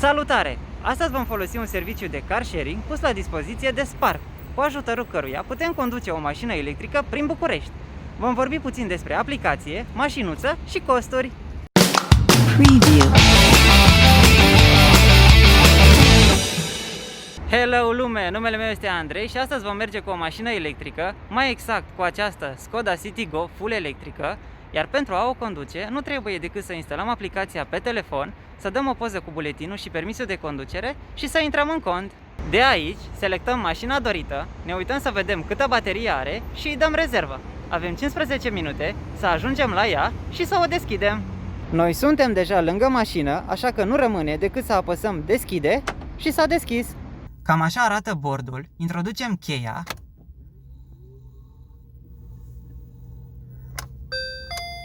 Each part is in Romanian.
Salutare! Astăzi vom folosi un serviciu de car sharing pus la dispoziție de Spark, cu ajutorul căruia putem conduce o mașină electrică prin București. Vom vorbi puțin despre aplicație, mașinuță și costuri. Preview. Hello lume! Numele meu este Andrei și astăzi vom merge cu o mașină electrică, mai exact cu această Skoda Citigo full electrică, iar pentru a o conduce nu trebuie decât să instalăm aplicația pe telefon, să dăm o poză cu buletinul și permisul de conducere și să intrăm în cont. De aici selectăm mașina dorită, ne uităm să vedem câtă baterie are și îi dăm rezervă. Avem 15 minute să ajungem la ea și să o deschidem. Noi suntem deja lângă mașină, așa că nu rămâne decât să apăsăm deschide și s-a deschis. Cam așa arată bordul. Introducem cheia.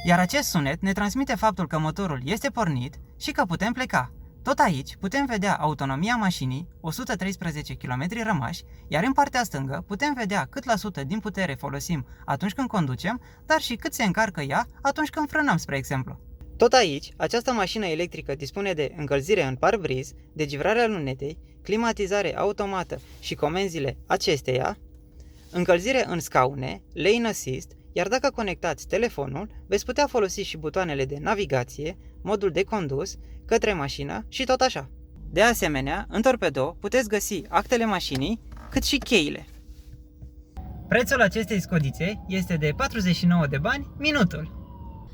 Iar acest sunet ne transmite faptul că motorul este pornit și că putem pleca. Tot aici putem vedea autonomia mașinii, 113 km rămași, iar în partea stângă putem vedea cât la sută din putere folosim atunci când conducem, dar și cât se încarcă ea atunci când frânăm, spre exemplu. Tot aici, această mașină electrică dispune de încălzire în parbriz, degivrarea lunetei, climatizare automată și comenzile acesteia, încălzire în scaune, lane assist, iar dacă conectați telefonul, veți putea folosi și butoanele de navigație, modul de condus, către mașină și tot așa. De asemenea, în torpedo puteți găsi actele mașinii, cât și cheile. Prețul acestei scodițe este de 49 de bani minutul.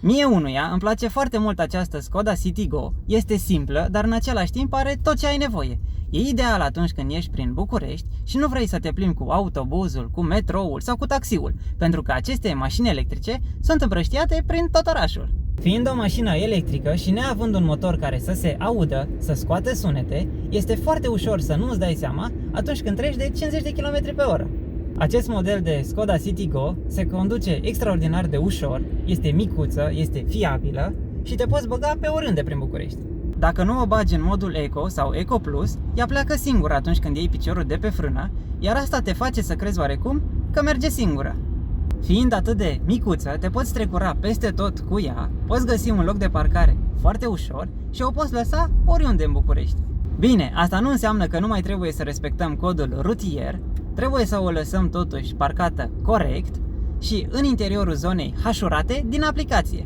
Mie unuia îmi place foarte mult această Skoda Citigo, este simplă, dar în același timp are tot ce ai nevoie. E ideal atunci când ești prin București și nu vrei să te plimbi cu autobuzul, cu metroul sau cu taxiul, pentru că aceste mașini electrice sunt împrăștiate prin tot orașul. Fiind o mașină electrică și neavând un motor care să se audă, să scoate sunete, este foarte ușor să nu îți dai seama atunci când treci de 50 de km pe oră. Acest model de Skoda Citigo se conduce extraordinar de ușor, este micuță, este fiabilă și te poți băga pe oriunde prin București. Dacă nu o bagi în modul Eco sau Eco Plus, ea pleacă singură atunci când iei piciorul de pe frână, iar asta te face să crezi oarecum că merge singură. Fiind atât de micuță, te poți trecura peste tot cu ea, poți găsi un loc de parcare foarte ușor și o poți lăsa oriunde în București. Bine, asta nu înseamnă că nu mai trebuie să respectăm codul rutier, trebuie să o lăsăm totuși parcată corect și în interiorul zonei hașurate din aplicație.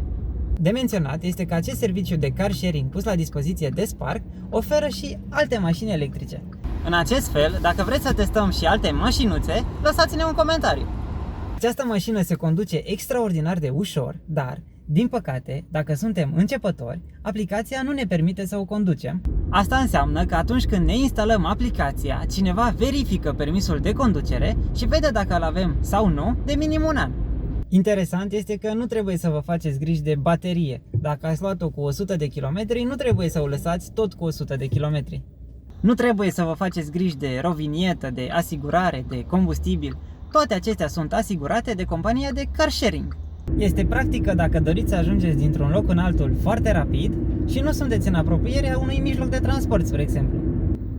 De menționat este că acest serviciu de car sharing pus la dispoziție de Spark oferă și alte mașini electrice. În acest fel, dacă vreți să testăm și alte mașinuțe, lăsați-ne un comentariu. Această mașină se conduce extraordinar de ușor, dar, din păcate, dacă suntem începători, aplicația nu ne permite să o conducem. Asta înseamnă că atunci când ne instalăm aplicația, cineva verifică permisul de conducere și vede dacă îl avem sau nu de minim un an. Interesant este că nu trebuie să vă faceți griji de baterie. Dacă ați luat-o cu 100 de km, nu trebuie să o lăsați tot cu 100 de km. Nu trebuie să vă faceți griji de rovinietă, de asigurare, de combustibil. Toate acestea sunt asigurate de compania de car sharing. Este practică dacă doriți să ajungeți dintr-un loc în altul foarte rapid și nu sunteți în apropierea unui mijloc de transport, spre exemplu.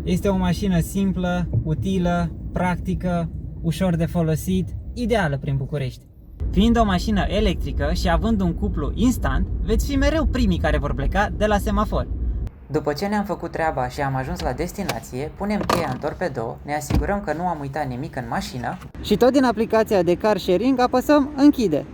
Este o mașină simplă, utilă, practică, ușor de folosit, ideală prin București. Fiind o mașină electrică și având un cuplu instant, veți fi mereu primii care vor pleca de la semafor. După ce ne-am făcut treaba și am ajuns la destinație, punem cheia în torpedo, ne asigurăm că nu am uitat nimic în mașină și tot din aplicația de car sharing apăsăm închide.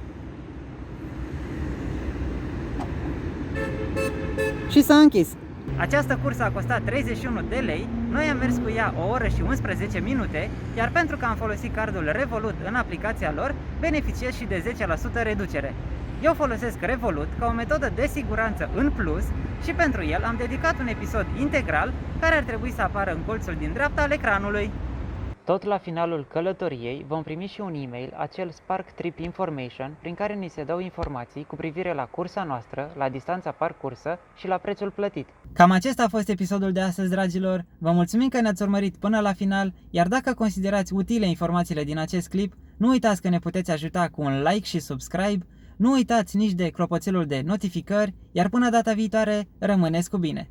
Și s-a închis. Această cursă a costat 31 de lei, noi am mers cu ea o oră și 11 minute, iar pentru că am folosit cardul Revolut în aplicația lor, beneficiez și de 10% reducere. Eu folosesc Revolut ca o metodă de siguranță în plus și pentru el am dedicat un episod integral care ar trebui să apară în colțul din dreapta al ecranului. Tot la finalul călătoriei vom primi și un e-mail, acel Spark Trip Information, prin care ni se dau informații cu privire la cursa noastră, la distanța parcursă și la prețul plătit. Cam acesta a fost episodul de astăzi, dragilor. Vă mulțumim că ne-ați urmărit până la final, iar dacă considerați utile informațiile din acest clip, nu uitați că ne puteți ajuta cu un like și subscribe, nu uitați nici de clopoțelul de notificări, iar până data viitoare, rămâneți cu bine!